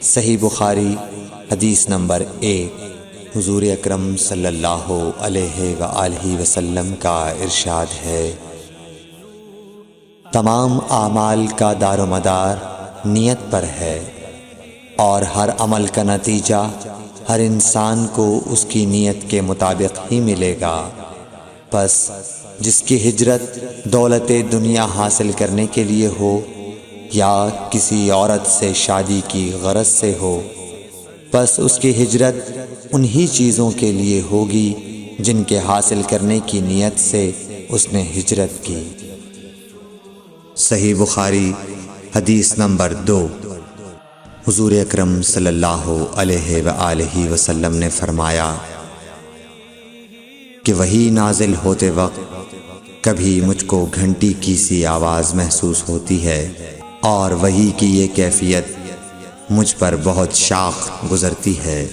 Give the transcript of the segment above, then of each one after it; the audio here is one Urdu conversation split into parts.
صحیح بخاری حدیث نمبر 1۔ حضور اکرم صلی اللہ علیہ وآلہ وسلم کا ارشاد ہے، تمام اعمال کا دار و مدار نیت پر ہے، اور ہر عمل کا نتیجہ ہر انسان کو اس کی نیت کے مطابق ہی ملے گا۔ پس جس کی ہجرت دولت دنیا حاصل کرنے کے لیے ہو یا کسی عورت سے شادی کی غرض سے ہو، پس اس کی ہجرت انہی چیزوں کے لیے ہوگی جن کے حاصل کرنے کی نیت سے اس نے ہجرت کی۔ صحیح بخاری حدیث نمبر 2۔ حضور اکرم صلی اللہ علیہ وآلہ وسلم نے فرمایا کہ وحی نازل ہوتے وقت کبھی مجھ کو گھنٹی کی سی آواز محسوس ہوتی ہے، اور وحی کی یہ کیفیت مجھ پر بہت شاق گزرتی ہے۔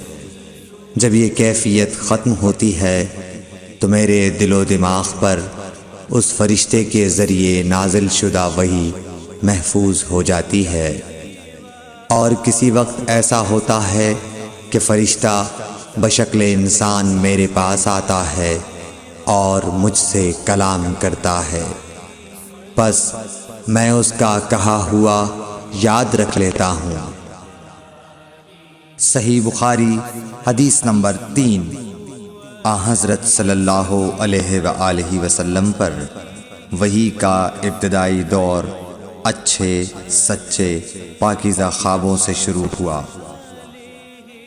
جب یہ کیفیت ختم ہوتی ہے تو میرے دل و دماغ پر اس فرشتے کے ذریعے نازل شدہ وحی محفوظ ہو جاتی ہے، اور کسی وقت ایسا ہوتا ہے کہ فرشتہ بشکل انسان میرے پاس آتا ہے اور مجھ سے کلام کرتا ہے، پس میں اس کا کہا ہوا یاد رکھ لیتا ہوں۔ صحیح بخاری حدیث نمبر 3۔ حضرت صلی اللہ علیہ وآلہ وسلم پر وحی کا ابتدائی دور اچھے سچے پاکیزہ خوابوں سے شروع ہوا۔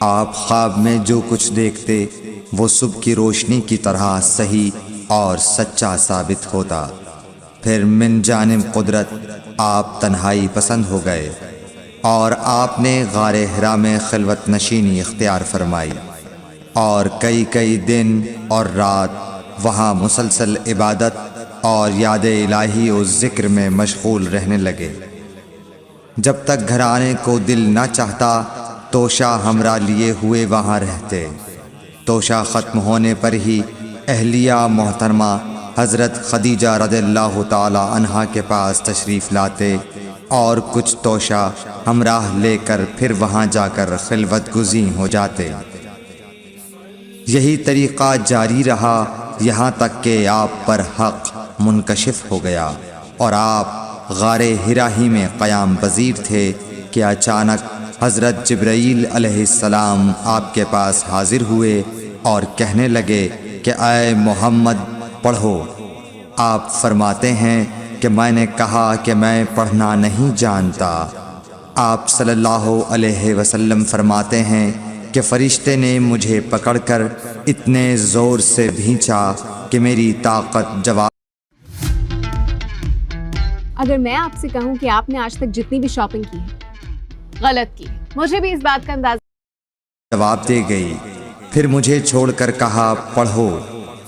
آپ خواب میں جو کچھ دیکھتے وہ صبح کی روشنی کی طرح صحیح اور سچا ثابت ہوتا۔ پھر من جانب قدرت آپ تنہائی پسند ہو گئے، اور آپ نے غار حرا میں خلوت نشینی اختیار فرمائی، اور کئی دن اور رات وہاں مسلسل عبادت اور یاد الہی و ذکر میں مشغول رہنے لگے۔ جب تک گھر آنے کو دل نہ چاہتا توشہ ہمراہ لیے ہوئے وہاں رہتے۔ توشہ ختم ہونے پر ہی اہلیہ محترمہ حضرت خدیجہ رضی اللہ تعالی عنہا کے پاس تشریف لاتے، اور کچھ توشہ ہمراہ لے کر پھر وہاں جا کر خلوت گزین ہو جاتے۔ یہی طریقہ جاری رہا یہاں تک کہ آپ پر حق منکشف ہو گیا، اور آپ غار حرا ہی میں قیام پذیر تھے کہ اچانک حضرت جبرائیل علیہ السلام آپ کے پاس حاضر ہوئے اور کہنے لگے کہ اے محمد پڑھو۔ آپ فرماتے ہیں کہ میں نے کہا کہ میں پڑھنا نہیں جانتا۔ آپ صلی اللہ علیہ وسلم فرماتے ہیں کہ فرشتے نے مجھے پکڑ کر اتنے زور سے بھینچا کہ میری طاقت جواب۔ اگر میں آپ سے کہوں کہ آپ نے آج تک جتنی بھی شاپنگ کی ہے غلط کی، مجھے بھی اس بات کا اندازہ جواب دے گئی۔ پھر مجھے چھوڑ کر کہا پڑھو۔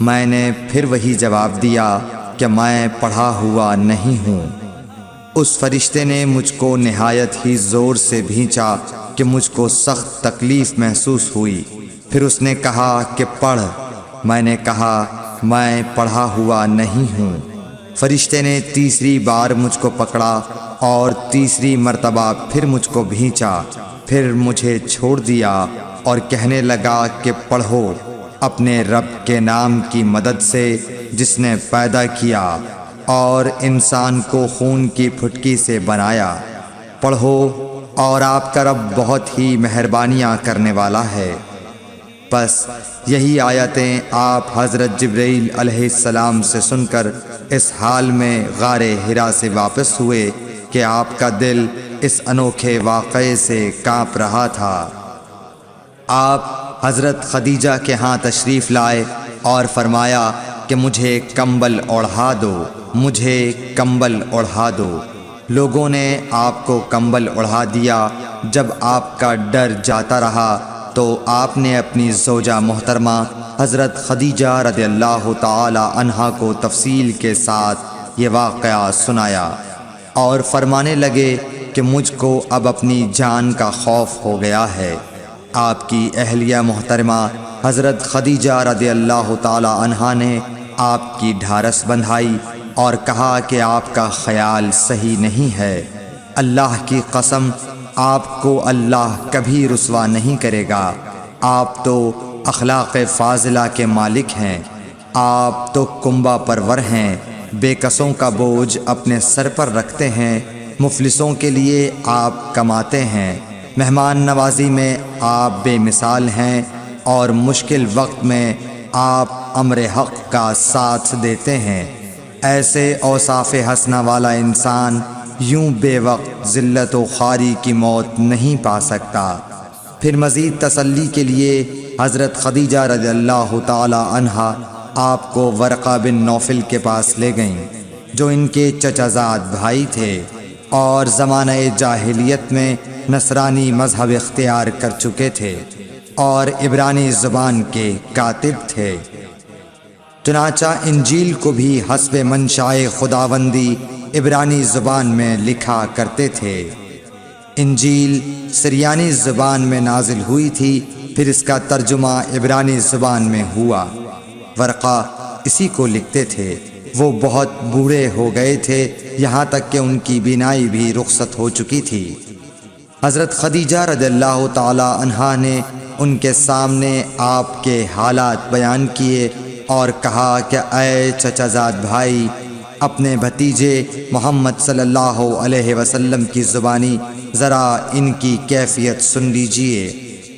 میں نے پھر وہی جواب دیا کہ میں پڑھا ہوا نہیں ہوں۔ اس فرشتے نے مجھ کو نہایت ہی زور سے بھینچا کہ مجھ کو سخت تکلیف محسوس ہوئی۔ پھر اس نے کہا کہ پڑھ۔ میں نے کہا میں پڑھا ہوا نہیں ہوں۔ فرشتے نے تیسری بار مجھ کو پکڑا اور تیسری مرتبہ پھر مجھ کو بھینچا، پھر مجھے چھوڑ دیا اور کہنے لگا کہ پڑھو، اپنے رب کے نام کی مدد سے جس نے پیدا کیا اور انسان کو خون کی پھٹکی سے بنایا۔ پڑھو، اور آپ کا رب بہت ہی مہربانیاں کرنے والا ہے۔ پس یہی آیتیں آپ حضرت جبرائیل علیہ السلام سے سن کر اس حال میں غار حرا سے واپس ہوئے کہ آپ کا دل اس انوکھے واقعے سے کانپ رہا تھا۔ آپ حضرت خدیجہ کے ہاں تشریف لائے اور فرمایا کہ مجھے کمبل اوڑھا دو، مجھے کمبل اوڑھا دو۔ لوگوں نے آپ کو کمبل اوڑھا دیا۔ جب آپ کا ڈر جاتا رہا تو آپ نے اپنی زوجہ محترمہ حضرت خدیجہ رضی اللہ تعالی عنہا کو تفصیل کے ساتھ یہ واقعہ سنایا، اور فرمانے لگے کہ مجھ کو اب اپنی جان کا خوف ہو گیا ہے۔ آپ کی اہلیہ محترمہ حضرت خدیجہ رضی اللہ تعالی عنہا نے آپ کی ڈھارس بندھائی اور کہا کہ آپ کا خیال صحیح نہیں ہے، اللہ کی قسم آپ کو اللہ کبھی رسوا نہیں کرے گا۔ آپ تو اخلاق فاضلہ کے مالک ہیں، آپ تو کنبہ پرور ہیں، بے کسوں کا بوجھ اپنے سر پر رکھتے ہیں، مفلسوں کے لیے آپ کماتے ہیں، مہمان نوازی میں آپ بے مثال ہیں، اور مشکل وقت میں آپ امر حق کا ساتھ دیتے ہیں۔ ایسے اوصاف حسنہ والا انسان یوں بے وقت ذلت و خواری کی موت نہیں پا سکتا۔ پھر مزید تسلی کے لیے حضرت خدیجہ رضی اللہ تعالی عنہا آپ کو ورقہ بن نوفل کے پاس لے گئیں، جو ان کے چچا زاد بھائی تھے اور زمانہ جاہلیت میں نصرانی مذہب اختیار کر چکے تھے اور عبرانی زبان کے کاتب تھے۔ چنانچہ انجیل کو بھی حسب منشائے خداوندی عبرانی زبان میں لکھا کرتے تھے۔ انجیل سریانی زبان میں نازل ہوئی تھی، پھر اس کا ترجمہ عبرانی زبان میں ہوا۔ ورقہ اسی کو لکھتے تھے۔ وہ بہت بوڑھے ہو گئے تھے، یہاں تک کہ ان کی بینائی بھی رخصت ہو چکی تھی۔ حضرت خدیجہ رضی اللہ تعالی عنہا نے ان کے سامنے آپ کے حالات بیان کیے اور کہا کہ اے چچا زاد بھائی، اپنے بھتیجے محمد صلی اللہ علیہ وسلم کی زبانی ذرا ان کی کیفیت سن لیجئے۔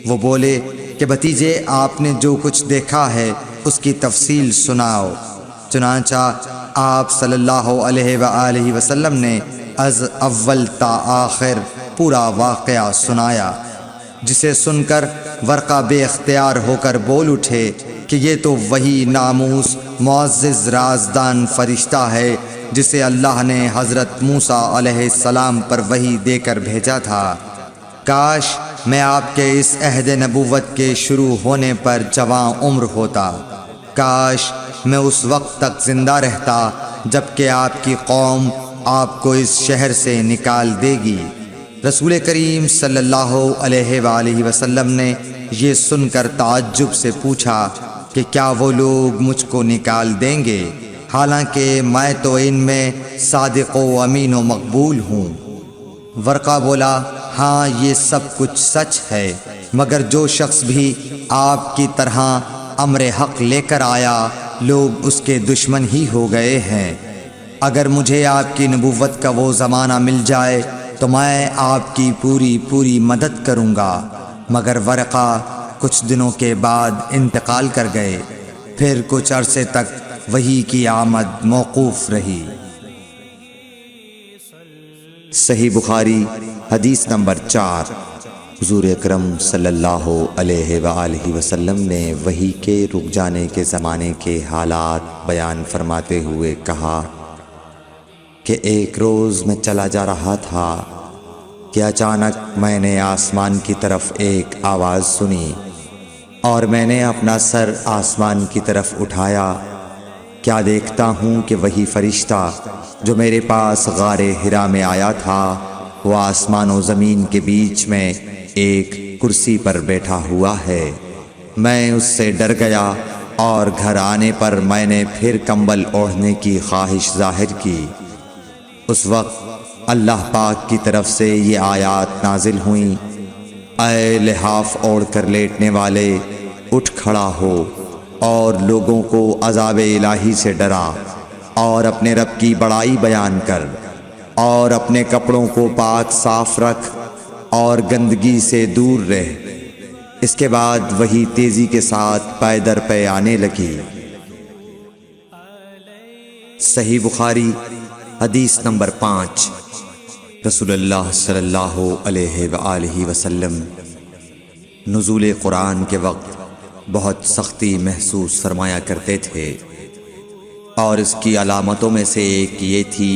وہ بولے کہ بھتیجے، آپ نے جو کچھ دیکھا ہے اس کی تفصیل سناؤ۔ چنانچہ آپ صلی اللہ علیہ وآلہ وسلم نے از اول تا آخر پورا واقعہ سنایا، جسے سن کر ورقہ بے اختیار ہو کر بول اٹھے کہ یہ تو وہی ناموس معزز رازدان فرشتہ ہے جسے اللہ نے حضرت موسیٰ علیہ السلام پر وحی دے کر بھیجا تھا۔ کاش میں آپ کے اس عہد نبوت کے شروع ہونے پر جواں عمر ہوتا، کاش میں اس وقت تک زندہ رہتا جب کہ آپ کی قوم آپ کو اس شہر سے نکال دے گی۔ رسول کریم صلی اللہ علیہ وآلہ وسلم نے یہ سن کر تعجب سے پوچھا کہ کیا وہ لوگ مجھ کو نکال دیں گے، حالانکہ میں تو ان میں صادق و امین و مقبول ہوں۔ ورقہ بولا، ہاں یہ سب کچھ سچ ہے، مگر جو شخص بھی آپ کی طرح امر حق لے کر آیا، لوگ اس کے دشمن ہی ہو گئے ہیں۔ اگر مجھے آپ کی نبوت کا وہ زمانہ مل جائے تو میں آپ کی پوری مدد کروں گا، مگر ورقہ کچھ دنوں کے بعد انتقال کر گئے۔ پھر کچھ عرصے تک وحی کی آمد موقوف رہی۔ صحیح بخاری حدیث نمبر 4۔ حضور اکرم صلی اللہ علیہ وآلہ وسلم نے وحی کے رک جانے کے زمانے کے حالات بیان فرماتے ہوئے کہا کہ ایک روز میں چلا جا رہا تھا کہ اچانک میں نے آسمان کی طرف ایک آواز سنی اور میں نے اپنا سر آسمان کی طرف اٹھایا۔ کیا دیکھتا ہوں کہ وہی فرشتہ جو میرے پاس غار حرا میں آیا تھا، وہ آسمان و زمین کے بیچ میں ایک کرسی پر بیٹھا ہوا ہے۔ میں اس سے ڈر گیا اور گھر آنے پر میں نے پھر کمبل اوڑھنے کی خواہش ظاہر کی۔ اس وقت اللہ پاک کی طرف سے یہ آیات نازل ہوئیں، اے لحاف اوڑھ کر لیٹنے والے، اٹھ کھڑا ہو اور لوگوں کو عذاب الہی سے ڈرا، اور اپنے رب کی بڑائی بیان کر، اور اپنے کپڑوں کو پاک صاف رکھ اور گندگی سے دور رہ۔ اس کے بعد وہی تیزی کے ساتھ پے در پے آنے لگی۔ صحیح بخاری حدیث نمبر 5۔ رسول اللہ صلی اللہ علیہ وآلہ وسلم نزول قرآن کے وقت بہت سختی محسوس فرمایا کرتے تھے، اور اس کی علامتوں میں سے ایک یہ تھی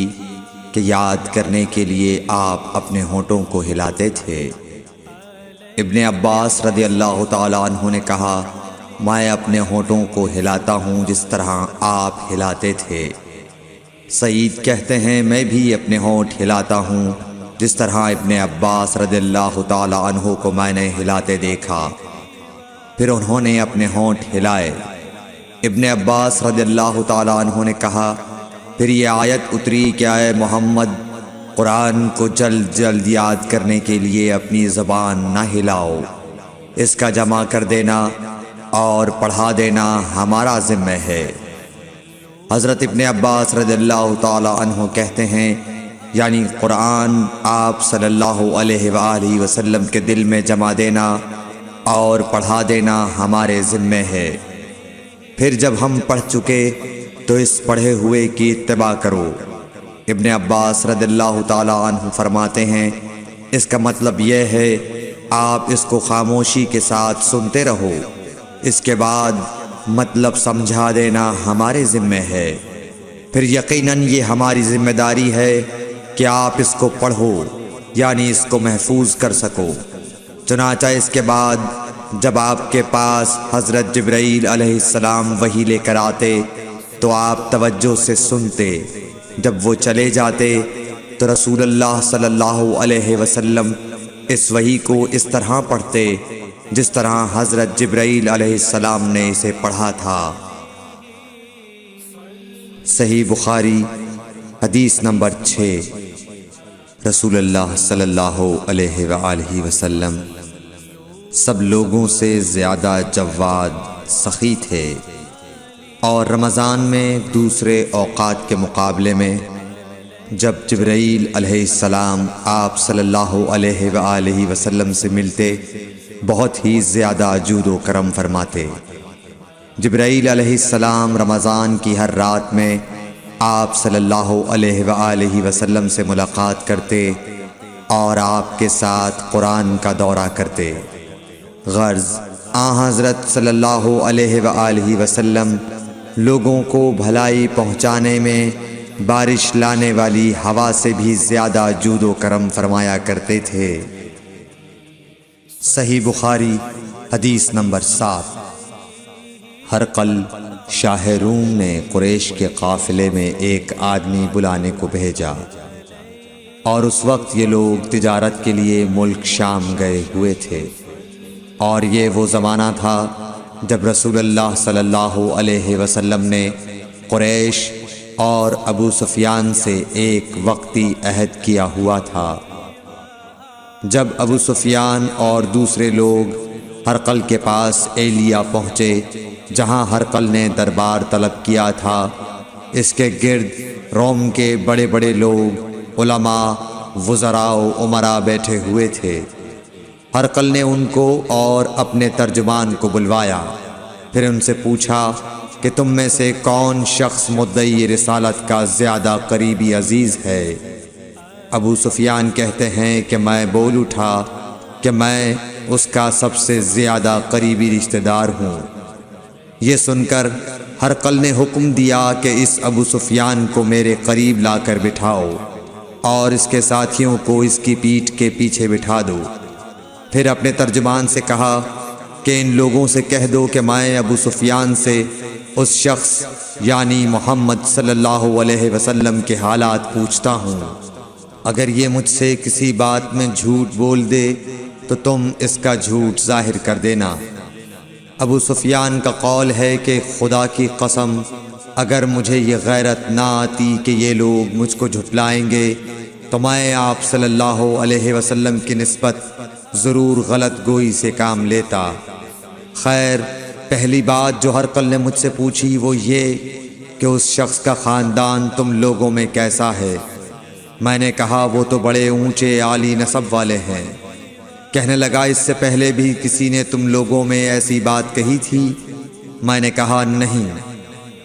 کہ یاد کرنے کے لیے آپ اپنے ہونٹوں کو ہلاتے تھے۔ ابن عباس رضی اللہ تعالیٰ عنہ نے کہا، میں اپنے ہونٹوں کو ہلاتا ہوں جس طرح آپ ہلاتے تھے۔ سعید کہتے ہیں، میں بھی اپنے ہونٹ ہلاتا ہوں جس طرح ابن عباس رضی اللہ تعالیٰ عنہ کو میں نے ہلاتے دیکھا۔ پھر انہوں نے اپنے ہونٹ ہلائے۔ ابن عباس رضی اللہ تعالیٰ عنہ نے کہا، پھر یہ آیت اتری کہ اے محمد، قرآن کو جلد جلد یاد کرنے کے لیے اپنی زبان نہ ہلاؤ، اس کا جمع کر دینا اور پڑھا دینا ہمارا ذمہ ہے۔ حضرت ابن عباس رضی اللہ تعالی عنہ کہتے ہیں، یعنی قرآن آپ صلی اللہ علیہ وآلہ وسلم کے دل میں جمع دینا اور پڑھا دینا ہمارے ذمہ ہے۔ پھر جب ہم پڑھ چکے تو اس پڑھے ہوئے کی اتباع کرو۔ ابن عباس رضی اللہ تعالی عنہ فرماتے ہیں، اس کا مطلب یہ ہے آپ اس کو خاموشی کے ساتھ سنتے رہو، اس کے بعد مطلب سمجھا دینا ہمارے ذمہ ہے۔ پھر یقیناً یہ ہماری ذمہ داری ہے کہ آپ اس کو پڑھو، یعنی اس کو محفوظ کر سکو۔ چنانچہ اس کے بعد جب آپ کے پاس حضرت جبرائیل علیہ السلام وحی لے کر آتے تو آپ توجہ سے سنتے، جب وہ چلے جاتے تو رسول اللہ صلی اللہ علیہ وسلم اس وحی کو اس طرح پڑھتے جس طرح حضرت جبرائیل علیہ السلام نے اسے پڑھا تھا۔ صحیح بخاری حدیث نمبر 6۔ رسول اللہ صلی اللہ علیہ وآلہ وسلم سب لوگوں سے زیادہ جواد سخی تھے، اور رمضان میں دوسرے اوقات کے مقابلے میں جب جبرائیل علیہ السلام آپ صلی اللہ علیہ وآلہ وسلم سے ملتے بہت ہی زیادہ جود و کرم فرماتے۔ جبرائیل علیہ السلام رمضان کی ہر رات میں آپ صلی اللہ علیہ وآلہ وسلم سے ملاقات کرتے اور آپ کے ساتھ قرآن کا دورہ کرتے۔ غرض حضرت صلی اللہ علیہ وآلہ وسلم لوگوں کو بھلائی پہنچانے میں بارش لانے والی ہوا سے بھی زیادہ جود و کرم فرمایا کرتے تھے۔ صحیح بخاری حدیث نمبر 7۔ ہرقل شاہ روم نے قریش کے قافلے میں ایک آدمی بلانے کو بھیجا، اور اس وقت یہ لوگ تجارت کے لیے ملک شام گئے ہوئے تھے، اور یہ وہ زمانہ تھا جب رسول اللہ صلی اللہ علیہ وسلم نے قریش اور ابو سفیان سے ایک وقتی عہد کیا ہوا تھا۔ جب ابو سفیان اور دوسرے لوگ ہرقل کے پاس ایلیا پہنچے جہاں ہرقل نے دربار طلب کیا تھا، اس کے گرد روم کے بڑے بڑے لوگ، علماء، وزراء و امراء بیٹھے ہوئے تھے۔ ہرقل نے ان کو اور اپنے ترجمان کو بلوایا، پھر ان سے پوچھا کہ تم میں سے کون شخص مدعی رسالت کا زیادہ قریبی عزیز ہے؟ ابو سفیان کہتے ہیں کہ میں بول اٹھا کہ میں اس کا سب سے زیادہ قریبی رشتہ دار ہوں۔ یہ سن کر ہرقل نے حکم دیا کہ اس ابو سفیان کو میرے قریب لا کر بٹھاؤ اور اس کے ساتھیوں کو اس کی پیٹھ کے پیچھے بٹھا دو۔ پھر اپنے ترجمان سے کہا کہ ان لوگوں سے کہہ دو کہ میں ابو سفیان سے اس شخص یعنی محمد صلی اللہ علیہ وسلم کے حالات پوچھتا ہوں، اگر یہ مجھ سے کسی بات میں جھوٹ بول دے تو تم اس کا جھوٹ ظاہر کر دینا۔ ابو سفیان کا قول ہے کہ خدا کی قسم اگر مجھے یہ غیرت نہ آتی کہ یہ لوگ مجھ کو جھٹلائیں گے تو میں آپ صلی اللہ علیہ وسلم کی نسبت ضرور غلط گوئی سے کام لیتا۔ خیر، پہلی بات جو ہرقل نے مجھ سے پوچھی وہ یہ کہ اس شخص کا خاندان تم لوگوں میں کیسا ہے؟ میں نے کہا وہ تو بڑے اونچے عالی نسب والے ہیں۔ کہنے لگا اس سے پہلے بھی کسی نے تم لوگوں میں ایسی بات کہی تھی؟ میں نے کہا نہیں۔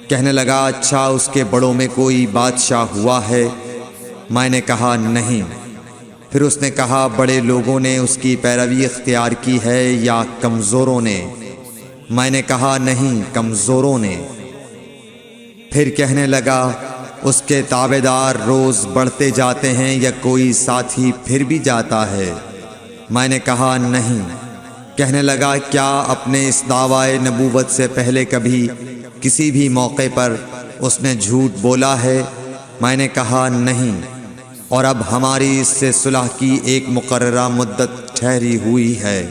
کہنے لگا اچھا اس کے بڑوں میں کوئی بادشاہ ہوا ہے؟ میں نے کہا نہیں۔ پھر اس نے کہا بڑے لوگوں نے اس کی پیروی اختیار کی ہے یا کمزوروں نے؟ میں نے کہا نہیں، کمزوروں نے۔ پھر کہنے لگا اس کے تابعدار روز بڑھتے جاتے ہیں یا کوئی ساتھی پھر بھی جاتا ہے؟ میں نے کہا نہیں۔ کہنے لگا کیا اپنے اس دعوی نبوت سے پہلے کبھی کسی بھی موقع پر اس نے جھوٹ بولا ہے؟ میں نے کہا نہیں، اور اب ہماری اس سے صلح کی ایک مقررہ مدت ٹھہری ہوئی ہے،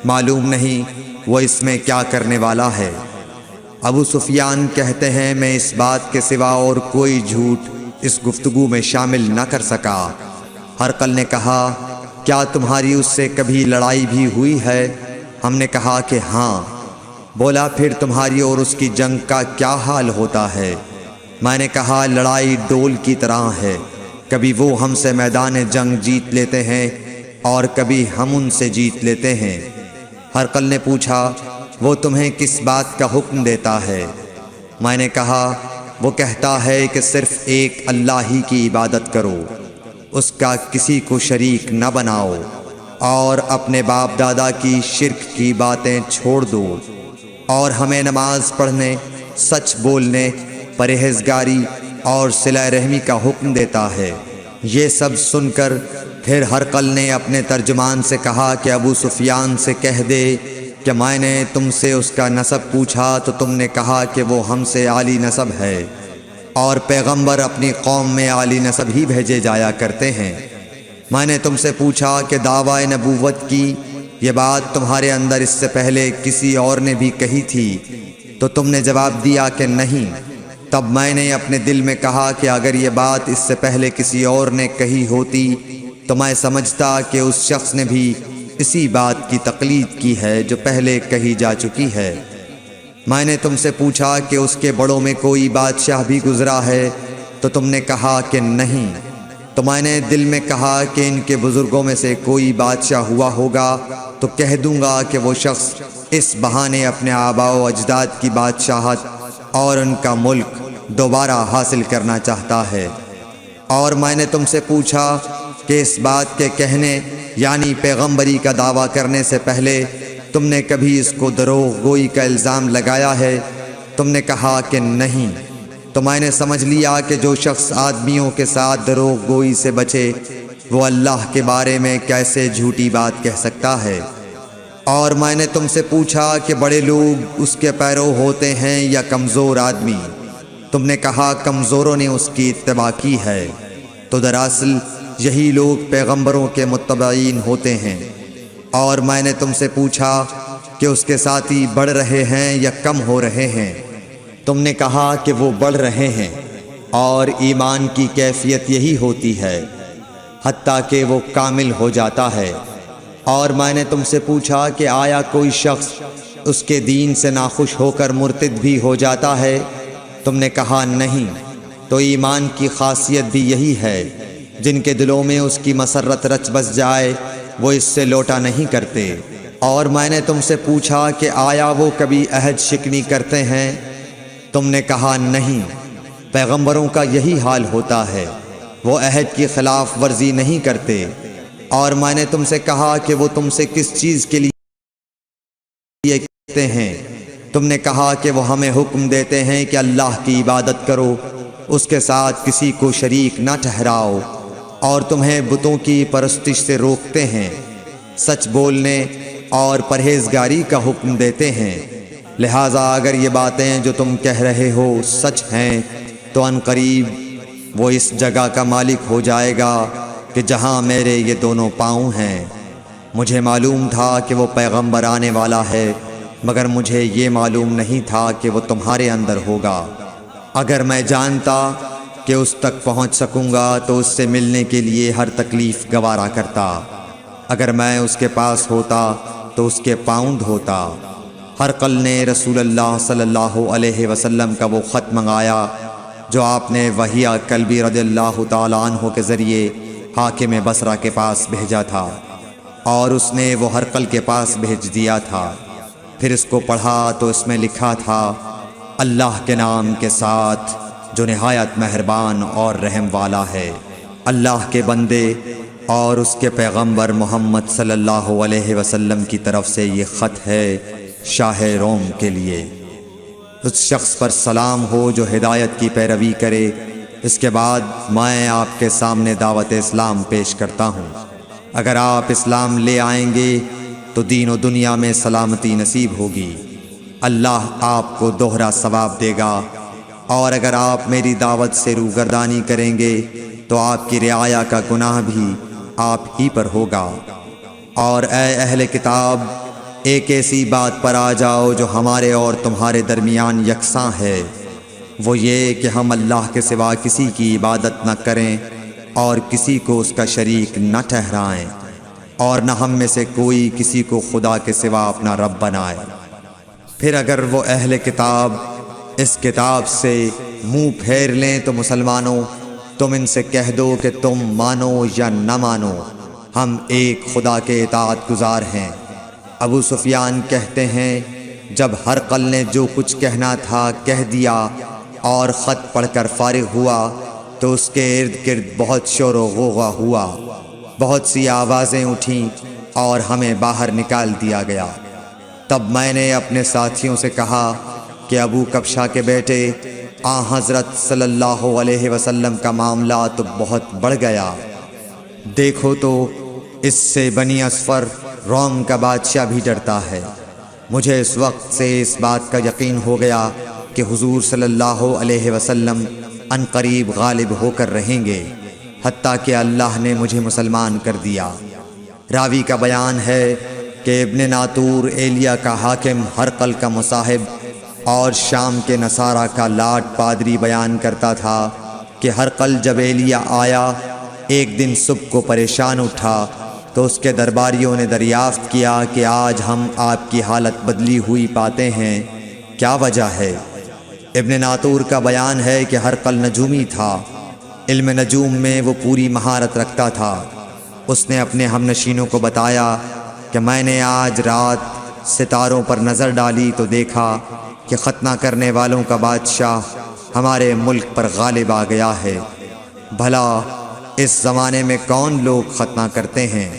معلوم نہیں وہ اس میں کیا کرنے والا ہے۔ ابو سفیان کہتے ہیں میں اس بات کے سوا اور کوئی جھوٹ اس گفتگو میں شامل نہ کر سکا ہرقل نے کہا کیا تمہاری اس سے کبھی لڑائی بھی ہوئی ہے؟ ہم نے کہا کہ ہاں۔ بولا پھر تمہاری اور اس کی جنگ کا کیا حال ہوتا ہے؟ میں نے کہا لڑائی ڈول کی طرح ہے، کبھی وہ ہم سے میدان جنگ جیت لیتے ہیں اور کبھی ہم ان سے جیت لیتے ہیں۔ ہرقل نے پوچھا وہ تمہیں کس بات کا حکم دیتا ہے؟ میں نے کہا وہ کہتا ہے کہ صرف ایک اللہ ہی کی عبادت کرو، اس کا کسی کو شریک نہ بناؤ، اور اپنے باپ دادا کی شرک کی باتیں چھوڑ دو، اور ہمیں نماز پڑھنے، سچ بولنے، پرہیزگاری اور صلہ رحمی کا حکم دیتا ہے۔ یہ سب سن کر پھر ہرقل نے اپنے ترجمان سے کہا کہ ابو سفیان سے کہہ دے کہ میں نے تم سے اس کا نسب پوچھا تو تم نے کہا کہ وہ ہم سے عالی نسب ہے، اور پیغمبر اپنی قوم میں عالی نسب ہی بھیجے جایا کرتے ہیں۔ میں نے تم سے پوچھا کہ دعوی نبوت کی یہ بات تمہارے اندر اس سے پہلے کسی اور نے بھی کہی تھی؟ تو تم نے جواب دیا کہ نہیں۔ تب میں نے اپنے دل میں کہا کہ اگر یہ بات اس سے پہلے کسی اور نے کہی ہوتی تو میں سمجھتا کہ اس شخص نے بھی اسی بات کی تقلید کی ہے جو پہلے کہی جا چکی ہے۔ میں نے تم سے پوچھا کہ اس کے بڑوں میں کوئی بادشاہ بھی گزرا ہے تو تم نے کہا کہ نہیں۔ تو میں نے دل میں کہا کہ ان کے بزرگوں میں سے کوئی بادشاہ ہوا ہوگا تو کہہ دوں گا کہ وہ شخص اس بہانے اپنے آباء و اجداد کی بادشاہت اور ان کا ملک دوبارہ حاصل کرنا چاہتا ہے۔ اور میں نے تم سے پوچھا کہ اس بات کے کہنے یعنی پیغمبری کا دعویٰ کرنے سے پہلے تم نے کبھی اس کو دروغ گوئی کا الزام لگایا ہے؟ تم نے کہا کہ نہیں۔ تو میں نے سمجھ لیا کہ جو شخص آدمیوں کے ساتھ دروغ گوئی سے بچے وہ اللہ کے بارے میں کیسے جھوٹی بات کہہ سکتا ہے۔ اور میں نے تم سے پوچھا کہ بڑے لوگ اس کے پیرو ہوتے ہیں یا کمزور آدمی؟ تم نے کہا کمزوروں نے اس کی اتباع کی ہے۔ تو دراصل یہی لوگ پیغمبروں کے متبعین ہوتے ہیں۔ اور میں نے تم سے پوچھا کہ اس کے ساتھی بڑھ رہے ہیں یا کم ہو رہے ہیں؟ تم نے کہا کہ وہ بڑھ رہے ہیں، اور ایمان کی کیفیت یہی ہوتی ہے حتیٰ کہ وہ کامل ہو جاتا ہے۔ اور میں نے تم سے پوچھا کہ آیا کوئی شخص اس کے دین سے ناخوش ہو کر مرتد بھی ہو جاتا ہے؟ تم نے کہا نہیں۔ تو ایمان کی خاصیت بھی یہی ہے، جن کے دلوں میں اس کی مسرت رچ بس جائے وہ اس سے لوٹا نہیں کرتے۔ اور میں نے تم سے پوچھا کہ آیا وہ کبھی عہد شکنی کرتے ہیں؟ تم نے کہا نہیں۔ پیغمبروں کا یہی حال ہوتا ہے، وہ عہد کی خلاف ورزی نہیں کرتے۔ اور میں نے تم سے کہا کہ وہ تم سے کس چیز کے لیے کہتے ہیں؟ تم نے کہا کہ وہ ہمیں حکم دیتے ہیں کہ اللہ کی عبادت کرو، اس کے ساتھ کسی کو شریک نہ ٹھہراؤ، اور تمہیں بتوں کی پرستش سے روکتے ہیں، سچ بولنے اور پرہیزگاری کا حکم دیتے ہیں۔ لہٰذا اگر یہ باتیں جو تم کہہ رہے ہو سچ ہیں تو ان قریب وہ اس جگہ کا مالک ہو جائے گا کہ جہاں میرے یہ دونوں پاؤں ہیں۔ مجھے معلوم تھا کہ وہ پیغمبر آنے والا ہے، مگر مجھے یہ معلوم نہیں تھا کہ وہ تمہارے اندر ہوگا۔ اگر میں جانتا کہ اس تک پہنچ سکوں گا تو اس سے ملنے کے لیے ہر تکلیف گوارا کرتا۔ اگر میں اس کے پاس ہوتا تو اس کے پاؤں دھوتا۔ ہرقل نے رسول اللہ صلی اللہ علیہ وسلم کا وہ خط منگایا جو آپ نے وحیہ کلبی رضی اللہ تعالیٰ عنہ کے ذریعے حاکم بصرہ کے پاس بھیجا تھا، اور اس نے وہ ہرقل کے پاس بھیج دیا تھا۔ پھر اس کو پڑھا تو اس میں لکھا تھا، اللہ کے نام کے ساتھ جو نہایت مہربان اور رحم والا ہے۔ اللہ کے بندے اور اس کے پیغمبر محمد صلی اللہ علیہ وسلم کی طرف سے یہ خط ہے شاہ روم کے لیے۔ اس شخص پر سلام ہو جو ہدایت کی پیروی کرے۔ اس کے بعد میں آپ کے سامنے دعوت اسلام پیش کرتا ہوں۔ اگر آپ اسلام لے آئیں گے تو دین و دنیا میں سلامتی نصیب ہوگی، اللہ آپ کو دوہرا ثواب دے گا، اور اگر آپ میری دعوت سے روگردانی کریں گے تو آپ کی رعایا کا گناہ بھی آپ ہی پر ہوگا۔ اور اے اہل کتاب، ایک ایسی بات پر آ جاؤ جو ہمارے اور تمہارے درمیان یکساں ہے، وہ یہ کہ ہم اللہ کے سوا کسی کی عبادت نہ کریں اور کسی کو اس کا شریک نہ ٹھہرائیں، اور نہ ہم میں سے کوئی کسی کو خدا کے سوا اپنا رب بنائے۔ پھر اگر وہ اہل کتاب اس کتاب سے منہ پھیر لیں تو مسلمانوں، تم ان سے کہہ دو کہ تم مانو یا نہ مانو، ہم ایک خدا کے اطاعت گزار ہیں۔ ابو سفیان کہتے ہیں، جب ہرقل نے جو کچھ کہنا تھا کہہ دیا اور خط پڑھ کر فارغ ہوا تو اس کے ارد گرد بہت شور و غوغا ہوا، بہت سی آوازیں اٹھیں اور ہمیں باہر نکال دیا گیا۔ تب میں نے اپنے ساتھیوں سے کہا کہ ابو کبشہ کے بیٹے حضرت صلی اللہ علیہ وسلم کا معاملہ تو بہت بڑھ گیا، دیکھو تو اس سے بنی اصفر روم کا بادشاہ بھی ڈرتا ہے۔ مجھے اس وقت سے اس بات کا یقین ہو گیا کہ حضور صلی اللہ علیہ وسلم عنقریب غالب ہو کر رہیں گے، حتیٰ کہ اللہ نے مجھے مسلمان کر دیا۔ راوی کا بیان ہے کہ ابن ناطور ایلیا کا حاکم ہرقل کا مصاحب اور شام کے نصارہ کا لاٹ پادری بیان کرتا تھا کہ ہرقل جب ایلیا آیا ایک دن صبح کو پریشان اٹھا تو اس کے درباریوں نے دریافت کیا کہ آج ہم آپ کی حالت بدلی ہوئی پاتے ہیں، کیا وجہ ہے؟ ابن ناطور کا بیان ہے کہ ہرقل نجومی تھا، علم نجوم میں وہ پوری مہارت رکھتا تھا۔ اس نے اپنے ہم نشینوں کو بتایا کہ میں نے آج رات ستاروں پر نظر ڈالی تو دیکھا کہ ختنہ کرنے والوں کا بادشاہ ہمارے ملک پر غالب آ گیا ہے۔ بھلا اس زمانے میں کون لوگ ختنہ کرتے ہیں؟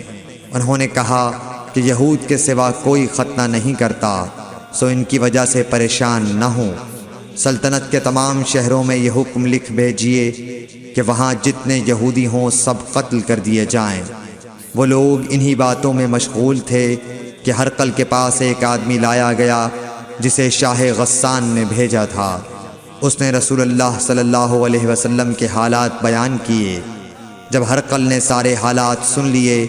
انہوں نے کہا کہ یہود کے سوا کوئی ختنہ نہیں کرتا، سو ان کی وجہ سے پریشان نہ ہوں۔ سلطنت کے تمام شہروں میں یہ حکم لکھ بھیجیے کہ وہاں جتنے یہودی ہوں سب قتل کر دیے جائیں۔ وہ لوگ انہی باتوں میں مشغول تھے کہ ہرقل کے پاس ایک آدمی لایا گیا جسے شاہ غسان نے بھیجا تھا۔ اس نے رسول اللہ صلی اللہ علیہ وسلم کے حالات بیان کیے۔ جب ہرقل نے سارے حالات سن لیے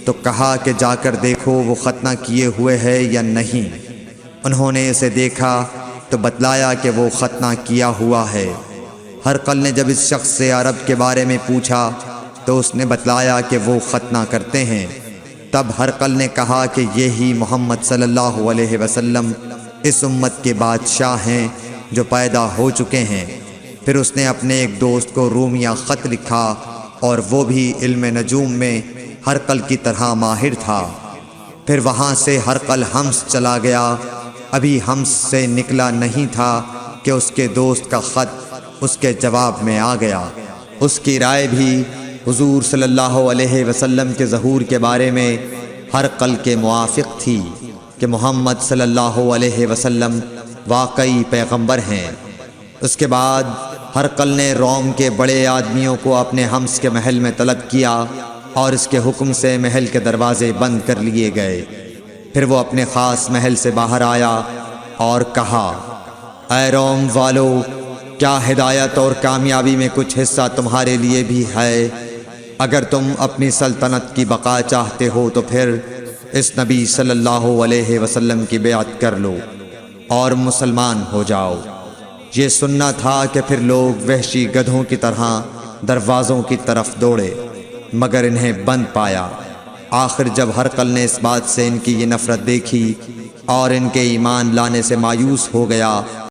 تو کہا کہ جا کر دیکھو وہ ختنہ کیے ہوئے ہے یا نہیں۔ انہوں نے اسے دیکھا تو بتلایا کہ وہ ختنہ کیا ہوا ہے۔ ہرقل نے جب اس شخص سے عرب کے بارے میں پوچھا تو اس نے بتلایا کہ وہ ختنہ کرتے ہیں۔ تب ہرقل نے کہا کہ یہی محمد صلی اللہ علیہ وسلم اس امت کے بادشاہ ہیں جو پیدا ہو چکے ہیں۔ پھر اس نے اپنے ایک دوست کو رومیہ خط لکھا اور وہ بھی علم نجوم میں ہرقل کی طرح ماہر تھا۔ پھر وہاں سے ہرقل حمص چلا گیا۔ ابھی حمص سے نکلا نہیں تھا کہ اس کے دوست کا خط اس کے جواب میں آ گیا۔ اس کی رائے بھی حضور صلی اللہ علیہ وسلم کے ظہور کے بارے میں ہرقل کے موافق تھی کہ محمد صلی اللہ علیہ وسلم واقعی پیغمبر ہیں۔ اس کے بعد ہرقل نے روم کے بڑے آدمیوں کو اپنے حمص کے محل میں طلب کیا اور اس کے حکم سے محل کے دروازے بند کر لیے گئے۔ پھر وہ اپنے خاص محل سے باہر آیا اور کہا، اے روم والو، کیا ہدایت اور کامیابی میں کچھ حصہ تمہارے لیے بھی ہے؟ اگر تم اپنی سلطنت کی بقا چاہتے ہو تو پھر اس نبی صلی اللہ علیہ وسلم کی بیعت کر لو اور مسلمان ہو جاؤ۔ یہ سننا تھا کہ پھر لوگ وحشی گدھوں کی طرح دروازوں کی طرف دوڑے، مگر انہیں بند پایا۔ آخر جب ہرقل نے اس بات سے ان کی یہ نفرت دیکھی اور ان کے ایمان لانے سے مایوس ہو گیا